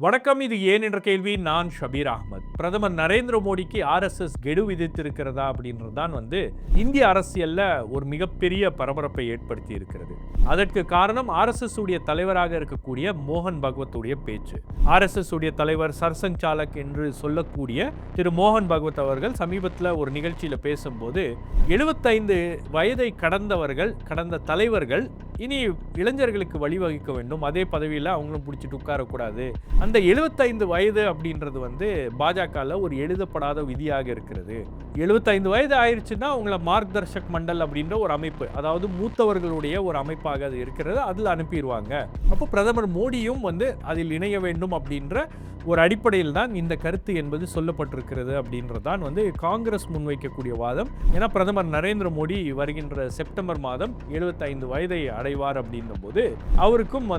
வணக்கம். இது ஏன் என்ற கேள்வி. நான் ஷபீர் அகமது. பிரதமர் நரேந்திர மோடிக்கு ஆர்எஸ்எஸ் கெடு விதித்திருக்கிறதா அப்படின்றது தான் இந்திய அரசியல்ல ஒரு மிகப்பெரிய பரபரப்பை ஏற்படுத்தி இருக்கிறது. அதற்கு காரணம் ஆர்எஸ்எஸ் உடைய தலைவராக இருக்கக்கூடிய மோகன் பகவத் உடைய பேச்சு. ஆர்எஸ்எஸ் உடைய தலைவர் சர்சங் சாலக் என்று சொல்லக்கூடிய திரு மோகன் பகவத் அவர்கள் சமீபத்தில் ஒரு நிகழ்ச்சியில பேசும்போது 75 வயதை கடந்த தலைவர்கள் இனி இளைஞர்களுக்கு வழிவகுக்க வேண்டும், அதே பதவியில் அவங்களும் பிடிச்சிட்டு உட்காரக்கூடாது. அந்த 75 வயது அப்படின்றது பாஜகவில் ஒரு எழுதப்படாத விதியாக இருக்கிறது. 75 வயது ஆயிடுச்சுன்னா அவங்கள மார்க் தர்ஷக் மண்டல் அப்படின்ற ஒரு அமைப்பு, அதாவது மூத்தவர்களுடைய ஒரு அமைப்பாக அது இருக்கிறது, அதில் அனுப்பிடுவாங்க. அப்போ பிரதமர் மோடியும் அதில் இணைய வேண்டும் அப்படின்ற ஒரு அடிப்படையில் தான் இந்த கருத்து என்பது சொல்லப்பட்டிருக்கிறது அப்படின்றதான் காங்கிரஸ் முன்வைக்கக்கூடிய வாதம். ஏன்னா பிரதமர் நரேந்திர மோடி வருகின்ற செப்டம்பர் மாதம் 75 வயதை அடைவார் அப்படின்னும் போது அவருக்கும்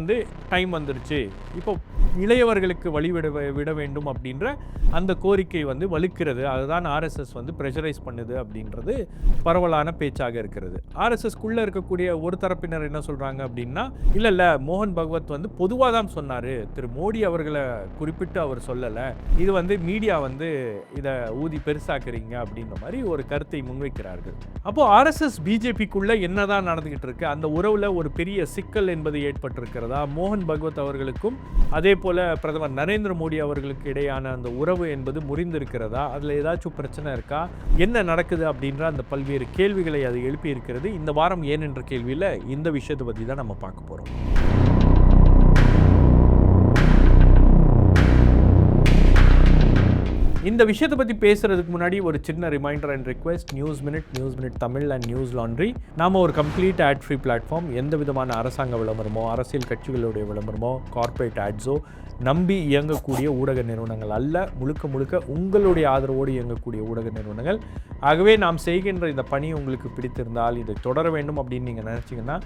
டைம் வந்துருச்சு, இப்போ இளையவர்களுக்கு விட வேண்டும் அப்படின்ற அந்த கோரிக்கை வலுக்கிறது. அதுதான் ஆர்எஸ்எஸ் பிரஷரைஸ் பண்ணுது அப்படின்றது பரவலான பேச்சாக இருக்கிறது. ஆர்எஸ்எஸ்குள்ள இருக்கக்கூடிய ஒரு தரப்பினர் என்ன சொல்றாங்க அப்படின்னா, இல்ல மோகன் பகவத் பொதுவாக தான் சொன்னாரு, திரு மோடி அவர்களை குறிப்பிட்டு அவர் சொல்லல, இது மீடியா இதை ஊதி பெருசாக்குறீங்க அப்படின்ற மாதிரி ஒரு கருத்தை முன்வைக்கிறார்கள். அப்போ ஆர்எஸ்எஸ் பிஜேபிக்குள்ள என்னதான் நடந்துகிட்டு இருக்கு, அந்த உறவுல ஒரு பெரிய சிக்கல் என்பது ஏற்பட்டிருக்கிறதா, மோகன் பகவத் அவர்களுக்கும் அதே போல பிரதமர் நரேந்திர மோடி அவர்களுக்கு இடையான அந்த உறவு என்பது முறிந்திருக்கிறதா, அதுல ஏதாச்சும் பிரச்சனை இருக்கா, என்ன நடக்குது அப்படின்ற அந்த பல்வேறு கேள்விகளை அது எழுப்பி இருக்கிறது. இந்த வாரம் ஏன் என்ற கேள்வியில இந்த விஷயத்தை பத்தி தான் நம்ம பார்க்க போறோம். இந்த விஷயத்தை பற்றி பேசுறதுக்கு முன்னாடி ஒரு சின்ன reminder and request. News minute Tamil and news laundry நாம ஒரு கம்ப்ளீட் ஆட் ஃப்ரீ பிளாட்ஃபார்ம். எந்த விதமான அரசாங்க விளம்பரமோ, அரசியல் கட்சிகளுடைய விளம்பரமோ, கார்ப்பரேட் ஆட்ஸோ நம்பி இயங்கக்கூடிய ஊடக நிறுவனங்கள் அல்ல. முழுக்க உங்களுடைய ஆதரவோடு இயங்கக்கூடிய ஊடக நிறுவனங்கள். ஆகவே நாம் செய்கின்ற இந்த பணி உங்களுக்கு பிடித்திருந்தால், இதை தொடர வேண்டும் அப்படின்னு நீங்கள் நினச்சிங்கன்னா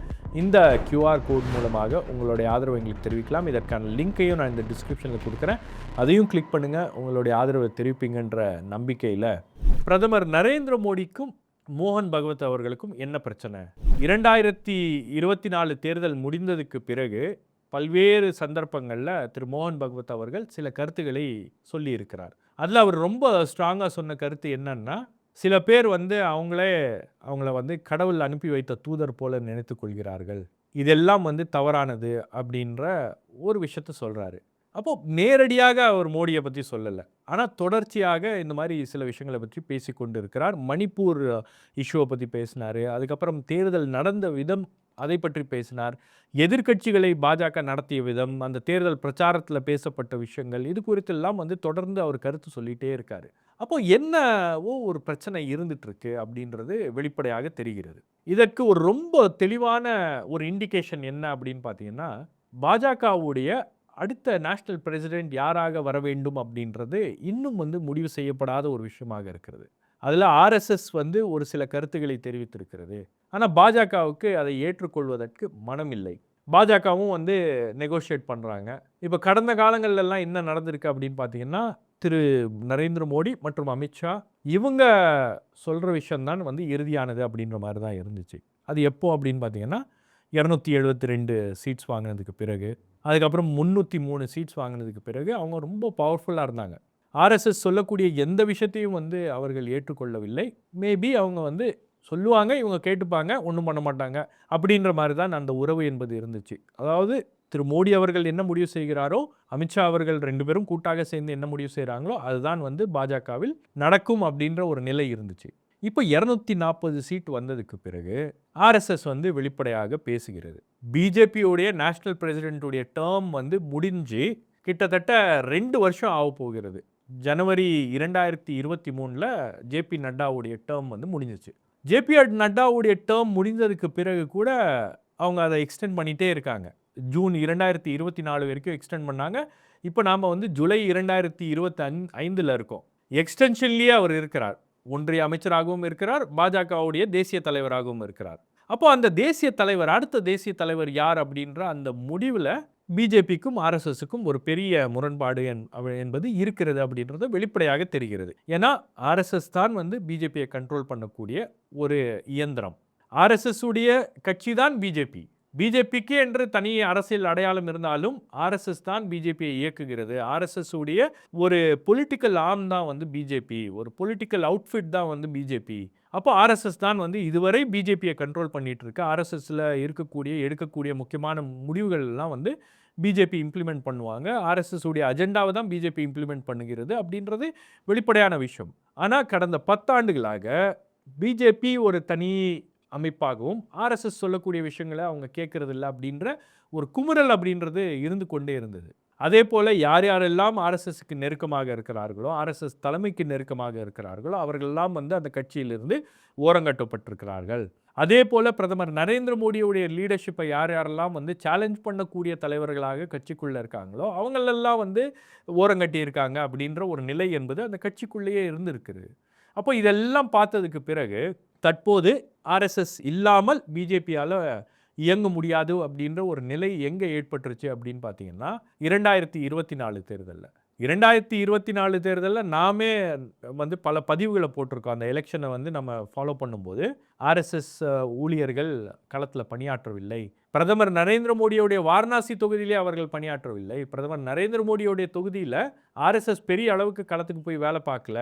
இந்த QR கோட் மூலமாக உங்களுடைய ஆதரவை எங்களுக்கு தெரிவிக்கலாம். இதற்கான லிங்க்கையும் நான் இந்த டிஸ்கிரிப்ஷனில் கொடுக்குறேன், அதையும் கிளிக் பண்ணுங்கள். உங்களுடைய ஆதரவை தெரிவிப்பீங்கன்ற நம்பிக்கையில் பிரதமர் நரேந்திர மோடிக்கும் மோகன் பகவத் அவர்களுக்கும் என்ன பிரச்சனை? 2024 தேர்தல் முடிந்ததுக்கு பிறகு பல்வேறு சந்தர்ப்பங்களில் திரு மோகன் பகவத் அவர்கள் சில கருத்துக்களை சொல்லியிருக்கிறார். அதில் அவர் ரொம்ப ஸ்ட்ராங்காக சொன்ன கருத்து என்னன்னா, சில பேர் அவங்கள கடவுள் அனுப்பி வைத்த தூதர் போல நினைத்து கொள்கிறார்கள், இதெல்லாம் தவறானது அப்படின்ற ஒரு விஷயத்த சொல்கிறாரு. அப்போது நேரடியாக அவர் மோடியை பற்றி சொல்லலை, ஆனால் தொடர்ச்சியாக இந்த மாதிரி சில விஷயங்களை பற்றி பேசி கொண்டு இருக்கிறார். மணிப்பூர் இஷ்யூவை பற்றி பேசினார், அதுக்கப்புறம் தேர்தல் நடந்த விதம் அதை பற்றி பேசினார், எதிர்க்கட்சிகளை பாஜக நடத்திய விதம், அந்த தேர்தல் பிரச்சாரத்தில் பேசப்பட்ட விஷயங்கள், இது குறித்தெல்லாம் தொடர்ந்து அவர் கருத்து சொல்லிகிட்டே இருக்கார். அப்போ என்னவோ ஒரு பிரச்சனை இருந்துட்டு இருக்கு அப்படின்றது வெளிப்படையாக தெரிகிறது. இதற்கு ஒரு ரொம்ப தெளிவான ஒரு இண்டிகேஷன் என்ன அப்படின்னு பார்த்தீங்கன்னா, பாஜகவுடைய அடுத்த நேஷனல் பிரசிடென்ட் யாராக வர வேண்டும் அப்படின்றது இன்னும் முடிவு செய்யப்படாத ஒரு விஷயமாக இருக்கிறது. அதில் ஆர்எஸ்எஸ் ஒரு சில கருத்துக்களை தெரிவித்திருக்கிறது, ஆனால் பாஜகவுக்கு அதை ஏற்றுக்கொள்வதற்கு மனமில்லை. பாஜகவும் நெகோஷியேட் பண்ணுறாங்க. இப்போ கடந்த காலங்கள்லாம் என்ன நடந்திருக்கு அப்படின்னு பார்த்தீங்கன்னா, திரு நரேந்திர மோடி மற்றும் அமித்ஷா இவங்க சொல்கிற விஷயம்தான் இறுதியானது அப்படின்ற மாதிரி தான் இருந்துச்சு. அது எப்போ அப்படின்னு பார்த்தீங்கன்னா, 272 சீட்ஸ் வாங்கினதுக்கு பிறகு, அதுக்கப்புறம் 303 சீட்ஸ் வாங்கினதுக்கு பிறகு அவங்க ரொம்ப பவர்ஃபுல்லாக இருந்தாங்க. ஆர்எஸ்எஸ் சொல்லக்கூடிய எந்த விஷயத்தையும் அவர்கள் ஏற்றுக்கொள்ளவில்லை. மேபி அவங்க சொல்லுவாங்க, இவங்க கேட்டுப்பாங்க, ஒன்றும் பண்ண மாட்டாங்க அப்படின்ற மாதிரி தான் அந்த உறவு என்பது இருந்துச்சு. அதாவது திரு மோடி அவர்கள் என்ன முடிவு செய்கிறாரோ, அமித்ஷா அவர்கள் 2 பேரும் கூட்டாக சேர்ந்து என்ன முடிவு செய்கிறாங்களோ அதுதான் பாஜகவில் நடக்கும் அப்படின்ற ஒரு நிலை இருந்துச்சு. இப்போ 240 சீட் வந்ததுக்கு பிறகு ஆர்எஸ்எஸ் வெளிப்படையாக பேசுகிறது. பிஜேபியோடைய நேஷனல் பிரசிடென்ட்டுடைய டேர்ம் முடிஞ்சு கிட்டத்தட்ட 2 வருஷம் ஆக போகிறது. ஜனவரி 2023 ஜேபி நட்டாவுடைய டேர்ம் முடிஞ்சிச்சு. ஜேபி நட்டாவுடைய டேர்ம் முடிந்ததுக்கு பிறகு கூட அவங்க அதை எக்ஸ்டெண்ட் பண்ணிகிட்டே இருக்காங்க. ஜூன் 2024 வரைக்கும் எக்ஸ்டெண்ட் பண்ணாங்க. இப்போ நாம் ஜூலை 2025 இருக்கோம். எக்ஸ்டென்ஷன்லேயே அவர் இருக்கிறார். ஒன்றிய அமைச்சராகவும் இருக்கிறார், பாஜகவுடைய தேசிய தலைவராகவும் இருக்கிறார். அப்போ அந்த தேசிய தலைவர், அடுத்த தேசிய தலைவர் யார் அப்படின்ற அந்த முடிவில் பிஜேபிக்கும் ஆர்எஸ்எஸ்க்கும் ஒரு பெரிய முரண்பாடு என்பது இருக்கிறது அப்படின்றது வெளிப்படையாக தெரிகிறது. ஏன்னா ஆர்எஸ்எஸ் தான் பிஜேபியை கண்ட்ரோல் பண்ணக்கூடிய ஒரு இயந்திரம். ஆர்எஸ்எஸ் உடைய கட்சி தான் பிஜேபி. பிஜேபிக்கு என்று தனி அரசியல் அடையாளம் இருந்தாலும் ஆர்எஸ்எஸ் தான் பிஜேபியை இயக்குகிறது. ஆர்எஸ்எஸ் உடைய ஒரு பொலிட்டிக்கல் ஆர்ம் தான் வந்து பிஜேபி. ஒரு பொலிட்டிக்கல் அவுட்ஃபிட் தான் வந்து பிஜேபி. அப்போ ஆர்எஸ்எஸ் தான் வந்து இதுவரை பிஜேபியை கண்ட்ரோல் பண்ணிட்டு இருக்கு. ஆர்எஸ்எஸ்ல எடுக்கக்கூடிய முக்கியமான முடிவுகள் எல்லாம் வந்து பிஜேபி இம்ப்ளிமெண்ட் பண்ணுவாங்க. ஆர்எஸ்எஸ் உடைய அஜெண்டாவை தான் பிஜேபி இம்ப்ளிமெண்ட் பண்ணுகிறது அப்படின்றது வெளிப்படையான விஷயம். ஆனால் கடந்த 10 ஆண்டுகளாக பிஜேபி ஒரு தனி அமைப்பாகவும் ஆர்எஸ்எஸ் சொல்லக்கூடிய விஷயங்களை அவங்க கேட்கறது இல்லை அப்படின்ற ஒரு குமுறல் அப்படின்றது இருந்து கொண்டே இருந்தது. அதே போல் யார் யாரெல்லாம் ஆர்எஸ்எஸ்க்கு நெருக்கமாக இருக்கிறார்களோ, ஆர்எஸ்எஸ் தலைமைக்கு நெருக்கமாக இருக்கிறார்களோ அவர்களெல்லாம் வந்து அந்த கட்சியிலிருந்து ஓரங்கட்டப்பட்டிருக்கிறார்கள். அதே போல் பிரதமர் நரேந்திர மோடியுடைய லீடர்ஷிப்பை யார் யாரெல்லாம் வந்து சேலஞ்ச் பண்ணக்கூடிய தலைவர்களாக கட்சிக்குள்ளே இருக்காங்களோ அவங்களெல்லாம் வந்து ஓரங்கட்டி இருக்காங்க அப்படின்ற ஒரு நிலை என்பது அந்த கட்சிக்குள்ளேயே இருந்திருக்குது. அப்போ இதெல்லாம் பார்த்ததுக்கு பிறகு தற்போது ஆர்எஸ்எஸ் இல்லாமல் பிஜேபியால் இயங்க முடியாது அப்படின்ற ஒரு நிலை எங்கே ஏற்பட்டுருச்சு அப்படின்னு பார்த்தீங்கன்னா 2024 தேர்தலில் 2024 தேர்தலில் நாமே வந்து பல பதிவுகளை போட்டிருக்கோம். அந்த எலெக்ஷனை வந்து நம்ம ஃபாலோ பண்ணும்போது ஆர்எஸ்எஸ் ஊழியர்கள் களத்தில் பணியாற்றவில்லை. பிரதமர் நரேந்திர மோடியோடைய வாரணாசி தொகுதியிலே அவர்கள் பணியாற்றவில்லை. பிரதமர் நரேந்திர மோடியோடைய தொகுதியில் ஆர்எஸ்எஸ் பெரிய அளவுக்கு களத்துக்கு போய் வேலை பார்க்கல.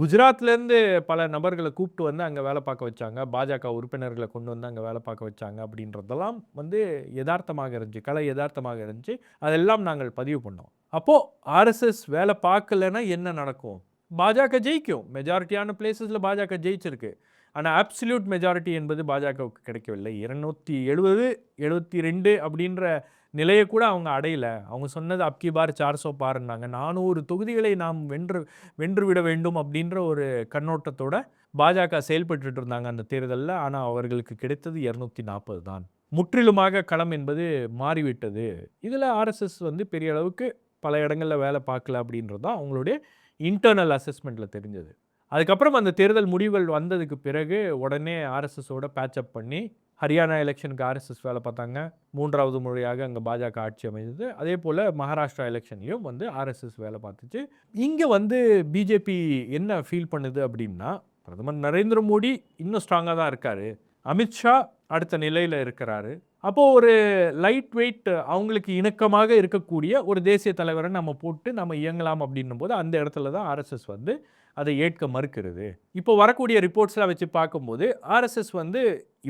குஜராத்லேருந்து பல நபர்களை கூப்பிட்டு வந்து அங்கே வேலை பார்க்க வச்சாங்க. பாஜக உறுப்பினர்களை கொண்டு வந்து அங்கே வேலை பார்க்க வச்சாங்க அப்படின்றதெல்லாம் வந்து யதார்த்தமாக இருந்துச்சு, கலை யதார்த்தமாக இருந்துச்சு. அதெல்லாம் நாங்கள் பதிவு பண்ணோம். அப்போது ஆர்எஸ்எஸ் வேலை பார்க்கலைன்னா என்ன நடக்கும்? பாஜக ஜெயிக்கும். மெஜாரிட்டியான பிளேசஸில் பாஜக ஜெயிச்சிருக்கு. ஆனால் அப்சல்யூட் மெஜாரிட்டி என்பது பாஜகவுக்கு கிடைக்கவில்லை. 270, 72 அப்படின்ற நிலையை கூட அவங்க அடையலை. அவங்க சொன்னது அப்கி பார் 400 பார்னாங்க. 400 தொகுதிகளை நாம் வென்று விட வேண்டும் அப்படின்ற ஒரு கண்ணோட்டத்தோட பாஜக செயல்பட்டு இருந்தாங்க அந்த தேர்தலில். ஆனால் அவர்களுக்கு கிடைத்தது 240 தான். முற்றிலுமாக களம் என்பது மாறிவிட்டது. இதில் ஆர்எஸ்எஸ் வந்து பெரிய அளவுக்கு பல இடங்களில் வேலை பார்க்கல அப்படின்றது தான் அவங்களுடைய இன்டர்னல் அசஸ்மெண்ட்டில் தெரிஞ்சது. அதுக்கப்புறம் அந்த தேர்தல் முடிவுகள் வந்ததுக்கு பிறகு உடனே ஆர்எஸ்எஸோட பேட்சப் பண்ணி ஹரியானா எலெக்ஷனுக்கு ஆர்எஸ்எஸ் வேலை பார்த்தாங்க. 3வது முறையாக அங்கே பாஜக ஆட்சி அமைந்தது. அதே போல் மகாராஷ்டிரா எலெக்ஷன்லையும் வந்து ஆர்எஸ்எஸ் வேலை பார்த்துச்சு. இங்கே வந்து பிஜேபி என்ன ஃபீல் பண்ணுது அப்படின்னா, பிரதமர் நரேந்திர மோடி இன்னும் ஸ்ட்ராங்காக தான் இருக்கார். அமித்ஷா அடுத்த நிலையில் இருக்கிறாரு. அப்போது ஒரு லைட் வெயிட் அவங்களுக்கு இணக்கமாக இருக்கக்கூடிய ஒரு தேசிய தலைவரை நம்ம போட்டு நம்ம இயங்கலாம் அப்படின்னும் போது அந்த இடத்துல தான் ஆர்எஸ்எஸ் வந்து அதை ஏற்க மறுக்கிறது. இப்போ வரக்கூடிய ரிப்போர்ட்ஸ்லாம் வச்சு பார்க்கும்போது ஆர்எஸ்எஸ் வந்து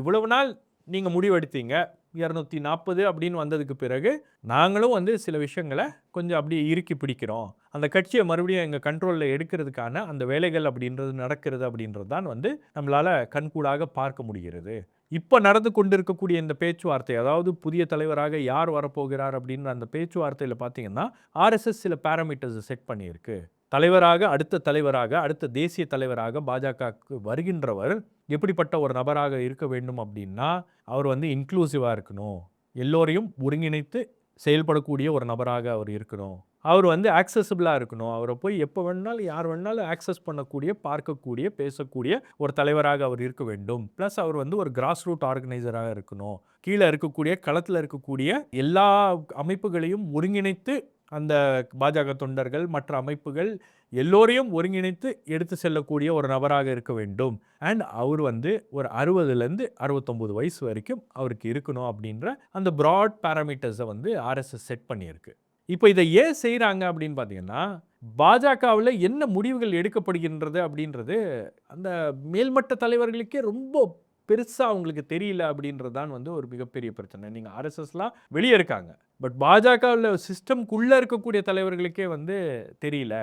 இவ்வளவு நாள் நீங்கள் முடிவெடுத்தீங்க 240 அப்படின்னு வந்ததுக்கு பிறகு நாங்களும் வந்து சில விஷயங்களை கொஞ்சம் அப்படியே இறுக்கி பிடிக்கிறோம். அந்த கட்சியை மறுபடியும் எங்கள் கண்ட்ரோலில் எடுக்கிறதுக்கான அந்த வேலைகள் அப்படின்றது நடக்கிறது அப்படின்றது தான் வந்து நம்மளால் கண்கூடாக பார்க்க முடிகிறது. இப்போ நடந்து கொண்டிருக்கக்கூடிய இந்த பேச்சுவார்த்தை, அதாவது புதிய தலைவராக யார் வரப்போகிறார் அப்படின்ற அந்த பேச்சுவார்த்தையில் பார்த்தீங்கன்னா ஆர்எஸ்எஸ் சில பேராமீட்டர்ஸை செட் பண்ணியிருக்கு. அடுத்த தலைவராக அடுத்த தேசிய தலைவராக பாஜகவுக்கு வருகின்றவர் எப்படிப்பட்ட ஒரு நபராக இருக்க வேண்டும் அப்படின்னா, அவர் வந்து இன்க்ளூசிவாக இருக்கணும். எல்லோரையும் ஒருங்கிணைத்து செயல்படக்கூடிய ஒரு நபராக அவர் இருக்கணும். அவர் வந்து ஆக்சசிபிளாக இருக்கணும். அவரை போய் எப்போ வேணாலும் யார் வேணாலும் ஆக்சஸ் பண்ணக்கூடிய, பார்க்கக்கூடிய, பேசக்கூடிய ஒரு தலைவராக அவர் இருக்க வேண்டும். ப்ளஸ் அவர் வந்து ஒரு கிராஸ் ரூட் ஆர்கனைசராக இருக்கணும். கீழே இருக்கக்கூடிய களத்தில் இருக்கக்கூடிய எல்லா அமைப்புகளையும் ஒருங்கிணைத்து அந்த பாஜக தொண்டர்கள் மற்ற அமைப்புகள் எல்லோரையும் ஒருங்கிணைத்து எடுத்து செல்லக்கூடிய ஒரு நபராக இருக்க வேண்டும். அண்ட் அவர் வந்து ஒரு 60லேருந்து 69 வயசு வரைக்கும் அவருக்கு இருக்கணும் அப்படின்ற அந்த ப்ராட் பேராமீட்டர்ஸை வந்து ஆர்எஸ்எஸ் செட் பண்ணியிருக்கு. இப்போ இதை ஏன் செய்கிறாங்க அப்படின்னு பார்த்தீங்கன்னா, பாஜகவில் என்ன முடிவுகள் எடுக்கப்படுகின்றது அப்படின்றது அந்த மேல்மட்ட தலைவர்களுக்கே ரொம்ப பெருசாக அவங்களுக்கு தெரியல அப்படின்றது தான் வந்து ஒரு மிகப்பெரிய பிரச்சனை. நீங்கள் ஆர்எஸ்எஸ்லாம் வெளியே இருக்காங்க, பட் பாஜகவில் சிஸ்டம்குள்ளே இருக்கக்கூடிய தலைவர்களுக்கே வந்து தெரியல.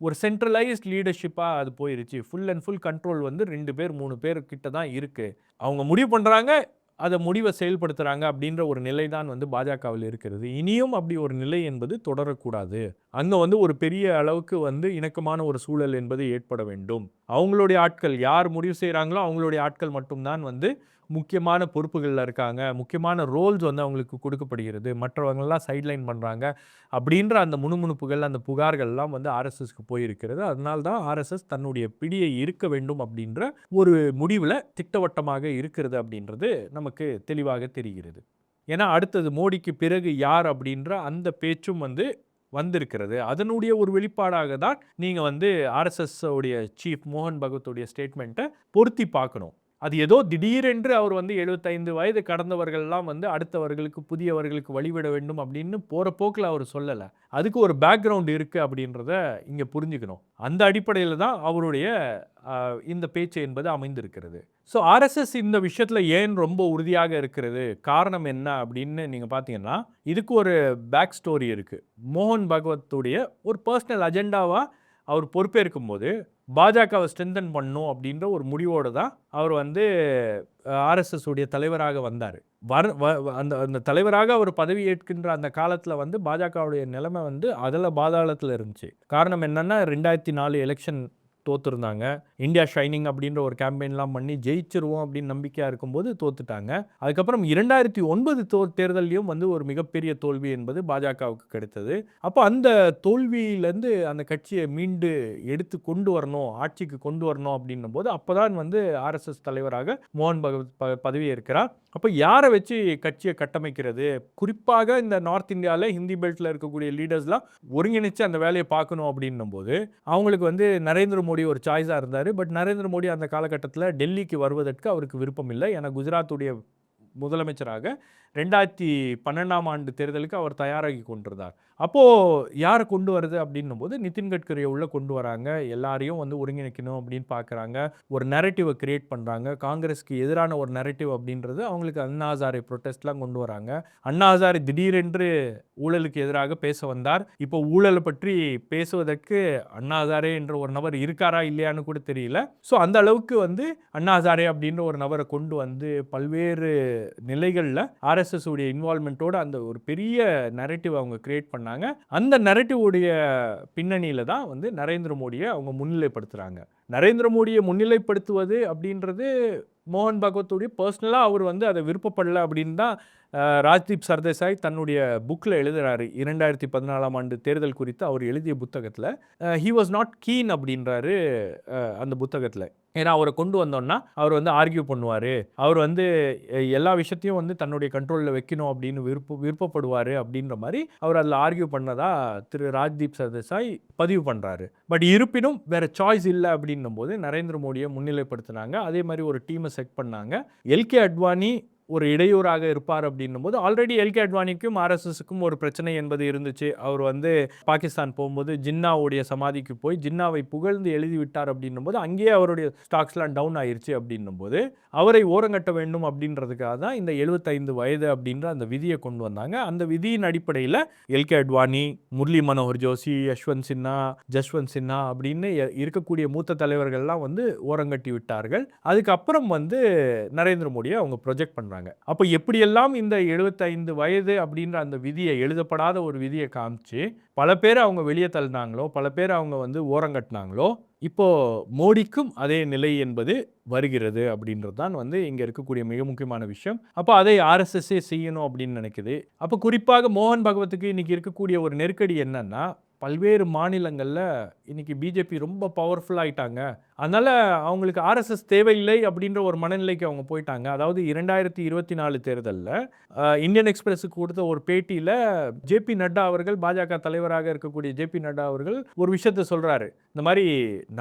ஒரு சென்ட்ரலைஸ்ட் லீடர்ஷிப்பாக அது போயிருச்சு. ஃபுல் அண்ட் ஃபுல் கண்ட்ரோல் வந்து 2 பேர் 3 பேர் கிட்ட தான் இருக்குது. அவங்க முடிவு பண்ணுறாங்க, அதை முடிவை செயல்படுத்துகிறாங்க அப்படின்ற ஒரு நிலை தான் வந்து பாஜகவில் இருக்கிறது. இனியும் அப்படி ஒரு நிலை என்பது தொடரக்கூடாது. அங்கே வந்து ஒரு பெரிய அளவுக்கு வந்து இணக்கமான ஒரு சூழல் என்பது ஏற்பட வேண்டும். அவங்களுடைய ஆட்கள் யார் முடிவு செய்கிறாங்களோ அவங்களுடைய ஆட்கள் மட்டும்தான் வந்து முக்கியமான பொறுப்புகளில் இருக்காங்க. முக்கியமான ரோல்ஸ் வந்து அவங்களுக்கு கொடுக்கப்படுகிறது. மற்றவங்கள்லாம் சைட்லைன் பண்ணுறாங்க அப்படின்ற அந்த முணுமுணுப்புகள், அந்த புகார்கள்லாம் வந்து ஆர்எஸ்எஸ்க்கு போயிருக்கிறது. அதனால தான் ஆர்எஸ்எஸ் தன்னுடைய பிடியை இருக்க வேண்டும் அப்படின்ற ஒரு முடிவில் திட்டவட்டமாக இருக்கிறது அப்படின்றது நமக்கு தெளிவாக தெரிகிறது. ஏன்னா அடுத்தது மோடிக்கு பிறகு யார் அப்படின்ற அந்த பேச்சும் வந்து வந்திருக்கிறது. அதனுடைய ஒரு வெளிப்பாடாக தான் நீங்கள் வந்து ஆர்எஸ்எஸ் உடைய சீஃப் மோகன் பகவத்துடைய ஸ்டேட்மெண்ட்டை பொருத்தி பார்க்கணும். அது ஏதோ திடீரென்று அவர் வந்து 75 வயது கடந்தவர்கள்லாம் வந்து அடுத்தவர்களுக்கு புதியவர்களுக்கு வழிவிட வேண்டும் அப்படின்னு போற போக்கில் அவர் சொல்லலை. அதுக்கு ஒரு பேக்ரவுண்ட் இருக்கு அப்படின்றத இங்க புரிஞ்சுக்கணும். அந்த அடிப்படையில் தான் அவருடைய இந்த பேச்சு என்பது அமைந்திருக்கிறது. ஸோ ஆர்எஸ்எஸ் இந்த விஷயத்துல ஏன் ரொம்ப உறுதியாக இருக்கிறது, காரணம் என்ன அப்படின்னு நீங்க பார்த்தீங்கன்னா, இதுக்கு ஒரு பேக் ஸ்டோரி இருக்கு. மோகன் பகவத்துடைய ஒரு பர்சனல் அஜெண்டாவா அவர் பொறுப்பேற்கும்போது பாஜகவை ஸ்ட்ரென்தன் பண்ணணும் அப்படின்ற ஒரு முடிவோடு தான் அவர் வந்து ஆர்எஸ்எஸ் உடைய தலைவராக வந்தார். அந்த அந்த தலைவராக அவர் பதவி ஏற்கின்ற அந்த காலத்தில் வந்து பாஜகவுடைய நிலைமை வந்து அதில் பாதாளத்தில் இருந்துச்சு. காரணம் என்னன்னா 2004 எலெக்ஷன் தோத்துருந்தாங்க. இந்தியா ஷைனிங் அப்படின்ற ஒரு கேம்பெயின்லாம் பண்ணி ஜெயிச்சிருவோம் அப்படின்னு நம்பிக்கையாக இருக்கும்போது தோத்துட்டாங்க. அதுக்கப்புறம் 2009 தேர்தலையும் வந்து ஒரு மிகப்பெரிய தோல்வி என்பது பாஜகவுக்கு கிடைத்தது. அப்போ அந்த தோல்வியிலேருந்து அந்த கட்சியை மீண்டு எடுத்து கொண்டு வரணும், ஆட்சிக்கு கொண்டு வரணும் அப்படின்னும் போது அப்போதான் வந்து ஆர்எஸ்எஸ் தலைவராக மோகன் பகவத் பதவி ஏற்கிறார். அப்போ யாரை வச்சு கட்சியை கட்டமைக்கிறது, குறிப்பாக இந்த நார்த் இந்தியாவில் ஹிந்தி பெல்ட்டில் இருக்கக்கூடிய லீடர்ஸ்லாம் ஒருங்கிணைச்சு அந்த வேலையை பார்க்கணும் அப்படின்னும் போது அவங்களுக்கு வந்து நரேந்திர மோடி ஒரு சாய்ஸாக இருந்தார். பட் நரேந்திர மோடி அந்த காலகட்டத்தில் டெல்லிக்கு வருவதற்கு அவருக்கு விருப்பம் இல்லை. ஏன்னா குஜராத்துடைய முதலமைச்சராக 2012ஆம் ஆண்டு தேர்தலுக்கு அவர் தயாராகி கொண்டிருந்தார். அப்போது யாரை கொண்டு வருது அப்படின்னும் போது நிதின் கட்கரியை உள்ளே கொண்டு வராங்க. எல்லாரையும் வந்து ஒருங்கிணைக்கணும் அப்படின்னு பார்க்குறாங்க. ஒரு நரேட்டிவை கிரியேட் பண்ணுறாங்க. காங்கிரஸ்க்கு எதிரான ஒரு நரேட்டிவ் அப்படின்றது அவங்களுக்கு அண்ணா ஹசாரே ப்ரொட்டஸ்ட்லாம் கொண்டு வராங்க. அண்ணா ஹசாரே திடீரென்று ஊழலுக்கு எதிராக பேச வந்தார். இப்போ ஊழலை பற்றி பேசுவதற்கு அண்ணா ஹசாரே என்ற ஒரு நபர் இருக்காரா இல்லையான்னு கூட தெரியல. ஸோ அந்த அளவுக்கு வந்து அண்ணா ஹசாரே அப்படின்ற ஒரு நபரை கொண்டு வந்து பல்வேறு நிலைகளில் ஆர்எஸ்எஸ் உடைய இன்வால்மெண்ட்டோட அந்த ஒரு பெரிய நரேட்டிவ் அவங்க கிரியேட் பண்ணாங்க. அந்த நரேட்டிவ் உடைய பின்னணியில தான் வந்து நரேந்திர மோடியை அவங்க முன்னிலைப்படுத்துறாங்க. நரேந்திர மோடியை முன்னிலைப்படுத்துவது அப்படின்றது மோகன் பகவத்துடைய பர்சனலாக அவர் வந்து அதை விருப்பப்படலை அப்படின்னு தான் ராஜ்தீப் சர்தேசாய் தன்னுடைய புக்கில் எழுதுறாரு. 2014ஆம் ஆண்டு தேர்தல் குறித்து அவர் எழுதிய புத்தகத்தில் ஹி வாஸ் நாட் கீன் அப்படின்றாரு அந்த புத்தகத்தில். ஏன்னா அவரை கொண்டு வந்தோன்னா அவர் வந்து ஆர்கியூ பண்ணுவார், அவர் வந்து எல்லா விஷயத்தையும் வந்து தன்னுடைய கண்ட்ரோலில் வைக்கணும் அப்படின்னு விருப்பப்படுவார் அப்படின்ற மாதிரி அவர் அதில் ஆர்கியூ பண்ணதா திரு ராஜ்தீப் சர்தேசாய் பதிவு பண்ணுறாரு. பட் இருப்பினும் வேறு சாய்ஸ் இல்லை அப்படின்னும் போது நரேந்திர மோடியை முன்னிலைப்படுத்தினாங்க. அதே மாதிரி ஒரு டீமை செட் பண்ணாங்க. எல்கே அத்வானி ஒரு இடையூறாக இருப்பார் அப்படின்னும் போது ஆல்ரெடி எல்கே அத்வானிக்கும் ஆர்எஸ்எஸ்க்கும் ஒரு பிரச்சனை என்பது இருந்துச்சு. அவர் வந்து பாகிஸ்தான் போகும்போது ஜின்னாவுடைய சமாதிக்கு போய் ஜின்னாவை புகழ்ந்து எழுதி விட்டார் அப்படின்னும் போது அங்கேயே அவருடைய ஸ்டாக்ஸ்லாம் டவுன் ஆயிடுச்சு அப்படின்னும் போது அவரை ஓரங்கட்ட வேண்டும் அப்படின்றதுக்காக தான் இந்த 75 வயது அப்படின்ற அந்த விதியை கொண்டு வந்தாங்க. அந்த விதியின் அடிப்படையில் எல்கே அத்வானி, முரளி மனோகர் ஜோஷி, யஷ்வந்த் சின்ஹா, ஜஸ்வந்த் சின்ஹா அப்படின்னு இருக்கக்கூடிய மூத்த தலைவர்கள்லாம் வந்து ஓரங்கட்டி விட்டார்கள். அதுக்கப்புறம் வந்து நரேந்திர மோடியை அவங்க ப்ரொஜெக்ட் பண்ணுறாங்க. அப்போ எப்படியெல்லாம் இந்த 75 வயது அப்படின்ற அந்த விதியை, எழுதப்படாத ஒரு விதியை காமிச்சு பல பேர் அவங்க வெளியே தள்ளினாங்களோ, பல பேர் அவங்க வந்து ஓரங்கட்டினாங்களோ, இப்போ மோடிக்கும் அதே நிலை என்பது வருகிறது அப்படின்றது தான் வந்து இங்கே இருக்கக்கூடிய மிக முக்கியமான விஷயம். அப்போ அதை ஆர்எஸ்எஸ்ஸே செய்யணும் அப்படின்னு நினைக்குது. அப்போ குறிப்பாக மோகன் பகவத்துக்கு இன்னைக்கு இருக்கக்கூடிய ஒரு நெருக்கடி என்னன்னா, பல்வேறு மாநிலங்களில் இன்னைக்கு பிஜேபி ரொம்ப பவர்ஃபுல் ஆயிட்டாங்க. அதனால் அவங்களுக்கு ஆர்எஸ்எஸ் தேவையில்லை அப்படின்ற ஒரு மனநிலைக்கு அவங்க போயிட்டாங்க. அதாவது 2024 தேர்தலில் இந்தியன் எக்ஸ்பிரஸுக்கு கொடுத்த ஒரு பேட்டியில் ஜேபி நட்டா அவர்கள், பாஜக தலைவராக இருக்கக்கூடிய ஜேபி நட்டா அவர்கள் ஒரு விஷயத்த சொல்கிறாரு. இந்த மாதிரி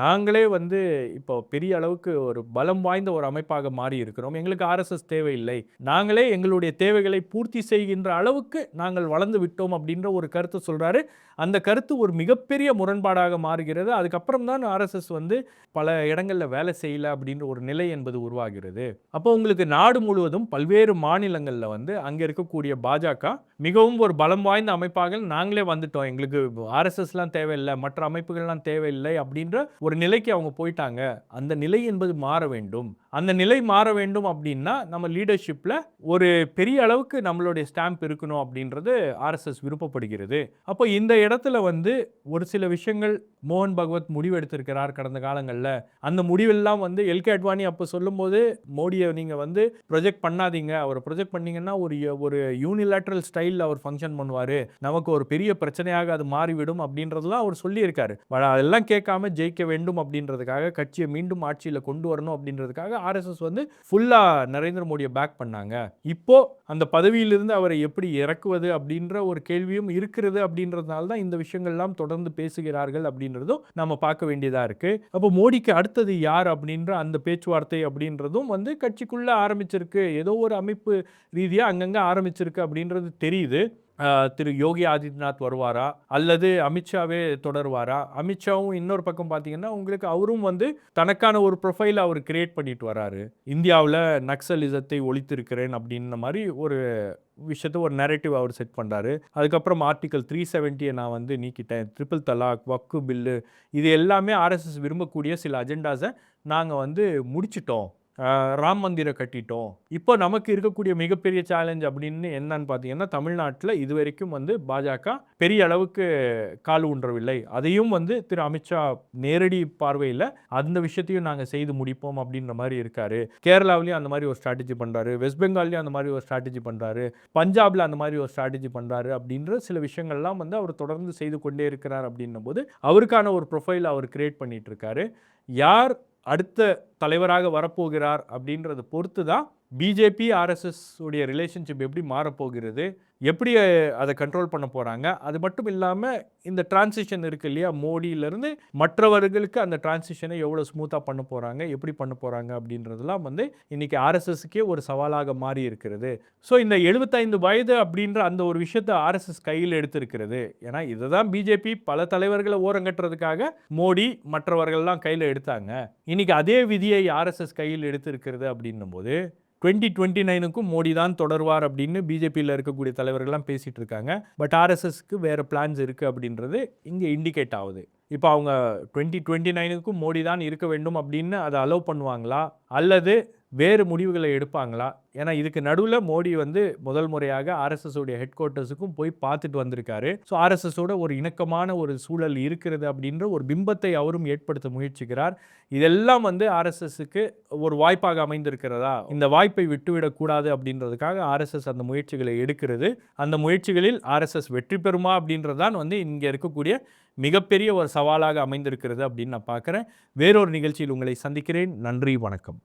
நாங்களே வந்து இப்போ பெரிய அளவுக்கு ஒரு பலம் வாய்ந்த ஒரு அமைப்பாக மாறி இருக்கிறோம், எங்களுக்கு ஆர்எஸ்எஸ் தேவையில்லை, நாங்களே எங்களுடைய தேவைகளை பூர்த்தி செய்கின்ற அளவுக்கு நாங்கள் வளர்ந்து விட்டோம் அப்படின்ற ஒரு கருத்தை சொல்கிறாரு. அந்த கருத்து ஒரு மிகப்பெரிய முரண்பாடாக மாறுகிறது. அதுக்கப்புறம் தான் ஆர்எஸ்எஸ் வந்து பல இடங்களில் வேலை செய்யல அப்படின்ற ஒரு நிலை என்பது உருவாகிறது. அப்போ உங்களுக்கு நாடு முழுவதும் பல்வேறு மாநிலங்களில் வந்து அங்கே இருக்கக்கூடிய பாஜக மிகவும் ஒரு பலம் வாய்ந்த அமைப்பாக நாங்களே வந்துட்டோம், எங்களுக்கு ஆர்எஸ்எஸ்லாம் தேவையில்லை, மற்ற அமைப்புகள்லாம் தேவையில்லை அப்படின்ற ஒரு நிலைக்கு அவங்க போயிட்டாங்க. அந்த நிலை என்பது மாற வேண்டும். அந்த நிலை மாற வேண்டும் அப்படின்னா நம்ம லீடர்ஷிப்பில் ஒரு பெரிய அளவுக்கு நம்மளுடைய ஸ்டாம்ப் இருக்கணும் அப்படின்றது ஆர்எஸ்எஸ் விருப்பப்படுகிறது. அப்போ இந்த இடத்துல வந்து ஒரு சில விஷயங்கள் மோகன் பகவத் முடிவெடுத்திருக்கிறார் கடந்த காலங்களில். அந்த முடிவெல்லாம் வந்து எல்கே அத்வானி அப்போ சொல்லும்போது மோடியை நீங்கள் வந்து ப்ரொஜெக்ட் பண்ணாதீங்க, அவரை ப்ரொஜெக்ட் பண்ணிங்கன்னா ஒரு யூனிலேட்ரல் ஸ்டைலில் அவர் ஃபங்க்ஷன் பண்ணுவார், நமக்கு ஒரு பெரிய பிரச்சனையாக அது மாறிவிடும் அப்படின்றதுலாம் அவர் சொல்லியிருக்காரு. அதெல்லாம் கேட்காம ஜெயிக்க வேண்டும் அப்படின்றதுக்காக, கட்சியை மீண்டும் ஆட்சியில் கொண்டு வரணும் அப்படின்றதுக்காக ஆர்எஸ்எஸ் வந்து ஃபுல்லாக நரேந்திர மோடியை பேக் பண்ணாங்க. இப்போ அந்த பதவியிலிருந்து அவரை எப்படி இறக்குவது அப்படின்ற ஒரு கேள்வியும் இருக்கிறது. அப்படின்றதுனால தான் இந்த விஷயங்கள்லாம் தொடர்ந்து பேசுகிறார்கள் அப்படின்ற அப்படின்றதும் நம்ம பார்க்க வேண்டியதா இருக்கு. அப்போ மோடிக்கு அடுத்தது யார் அப்படின்ற அந்த பேச்சுவார்த்தை அப்படின்றதும் வந்து கட்சிக்குள்ள ஆரம்பிச்சிருக்கு. ஏதோ ஒரு அமைப்பு ரீதியா அங்கங்க ஆரம்பிச்சிருக்கு அப்படின்றது தெரியுது. திரு யோகி ஆதித்யநாத் வருவாரா? அல்லது அமித்ஷாவே தொடருவாரா? அமித்ஷாவும் இன்னொரு பக்கம் பார்த்தீங்கன்னா, உங்களுக்கு அவரும் வந்து தனக்கான ஒரு ப்ரொஃபைல அவர் கிரியேட் பண்ணிட்டு வராரு. இந்தியாவுல நக்சலிசத்தை ஒழித்திருக்கிறேன் அப்படின்ன மாரி ஒரு விஷயத்த ஒரு நரேட்டிவ் அவர் செட் பண்றாரு. அதுக்கப்புறம் ஆர்டிகல் 370 நான் வந்து நீக்கிட்டேன். ட்ரிபிள் தலாக், வக்ஃப் பில்லு இது எல்லாமே ஆர்எஸ்எஸ் விரும்பக்கூடிய சில அஜெண்டாஸ நாங்க வந்து முடிச்சுட்டோம். ராம் மந்திரம் கட்டிட்டோம். இப்போ நமக்கு இருக்கக்கூடிய மிகப்பெரிய சேலஞ்ச் அப்படின்னு என்னன்னு பார்த்தீங்கன்னா, தமிழ்நாட்டில இதுவரைக்கும் வந்து பாஜக பெரிய அளவுக்கு கால் ஊன்றவில்லை. அதையும் வந்து திரு அமித்ஷா நேரடி பார்வையில அந்த விஷயத்தையும் நாங்க செய்து முடிப்போம் அப்படின்ற மாரி இருக்காரு. கேரளாவிலயும் அந்த மாரி ஒரு ஸ்ட்ராட்டஜி பண்றாரு. வெஸ்ட் பெங்கால்லயும் அந்த மாரி ஒரு ஸ்ட்ராட்டஜி பண்றாரு. பஞ்சாப்ல அந்த மாரி ஒரு ஸ்ட்ராட்டஜி பண்றாரு அப்படின்ற சில விஷயங்கள்லாம் வந்து அவர் தொடர்ந்து செய்து கொண்டே இருக்கிறார் அப்படின்னும்போது, அவருக்கான ஒரு ப்ரொஃபைல் அவர் கிரியேட் பண்ணிட்டு இருக்காரு. யார் அடுத்த தலைவராக வரப்போகிறார் அப்படின்றத பொறுத்து தான் பிஜேபி ஆர்எஸ்எஸ் உடைய ரிலேஷன்ஷிப் எப்படி மாறப்போகிறது, எப்படி அதை கண்ட்ரோல் பண்ண போகிறாங்க. அது மட்டும் இல்லாமல் இந்த டிரான்சிஷன் இருக்குது இல்லையா, மோடியிலேருந்து மற்றவர்களுக்கு அந்த டிரான்சிஷனை எவ்வளோ ஸ்மூத்தாக பண்ண போகிறாங்க, எப்படி பண்ண போகிறாங்க அப்படின்றதெல்லாம் வந்து இன்றைக்கி ஆர்எஸ்எஸ்க்கே ஒரு சவாலாக மாறி இருக்கிறது. ஸோ இந்த 75 வயது அப்படின்ற அந்த ஒரு விஷயத்தை ஆர்எஸ்எஸ் கையில் எடுத்திருக்கிறது. ஏன்னா இதை தான் பிஜேபி பல தலைவர்களை ஓரங்கட்டுறதுக்காக மோடி மற்றவர்கள்லாம் கையில் எடுத்தாங்க. இன்றைக்கி அதே விதியை ஆர்எஸ்எஸ் கையில் எடுத்திருக்கிறது அப்படின்னும் போது 2029க்கும் மோடி தான் தொடர்வார் அப்படின்னு பிஜேபியில் இருக்கக்கூடிய தலைவர்கள்லாம் பேசிகிட்டு இருக்காங்க. பட் ஆர்எஸ்எஸ்க்கு வேறு பிளான்ஸ் இருக்குது அப்படின்றது இங்கே இண்டிகேட் ஆகுது. இப்போ அவங்க 2029க்கும் மோடி தான் இருக்க வேண்டும் அப்படின்னு அதை அலோவ் பண்ணுவாங்களா, அல்லது வேறு முடிவுகளை எடுப்பாங்களா? ஏன்னா இதுக்கு நடுவில் மோடி வந்து முதல் முறையாக ஆர்எஸ்எஸ் உடைய ஹெட் குவார்ட்டர்ஸுக்கும் போய் பார்த்துட்டு வந்திருக்காரு. ஸோ ஆர்எஸ்எஸோட ஒரு இணக்கமான ஒரு சூழல் இருக்கிறது அப்படின்ற ஒரு பிம்பத்தை அவரும் ஏற்படுத்த முயற்சிக்கிறார். இதெல்லாம் வந்து ஆர்எஸ்எஸ்க்கு ஒரு வாய்ப்பாக அமைந்திருக்கிறதா? இந்த வாய்ப்பை விட்டுவிடக்கூடாது அப்படின்றதுக்காக ஆர்எஸ்எஸ் அந்த முயற்சிகளை எடுக்கிறது. அந்த முயற்சிகளில் ஆர்எஸ்எஸ் வெற்றி பெறுமா அப்படின்றதான் வந்து இங்கே இருக்கக்கூடிய மிகப்பெரிய ஒரு சவாலாக அமைந்திருக்கிறது அப்படின்னு நான் பார்க்குறேன். வேறொரு நிகழ்ச்சியில் உங்களை சந்திக்கிறேன். நன்றி, வணக்கம்.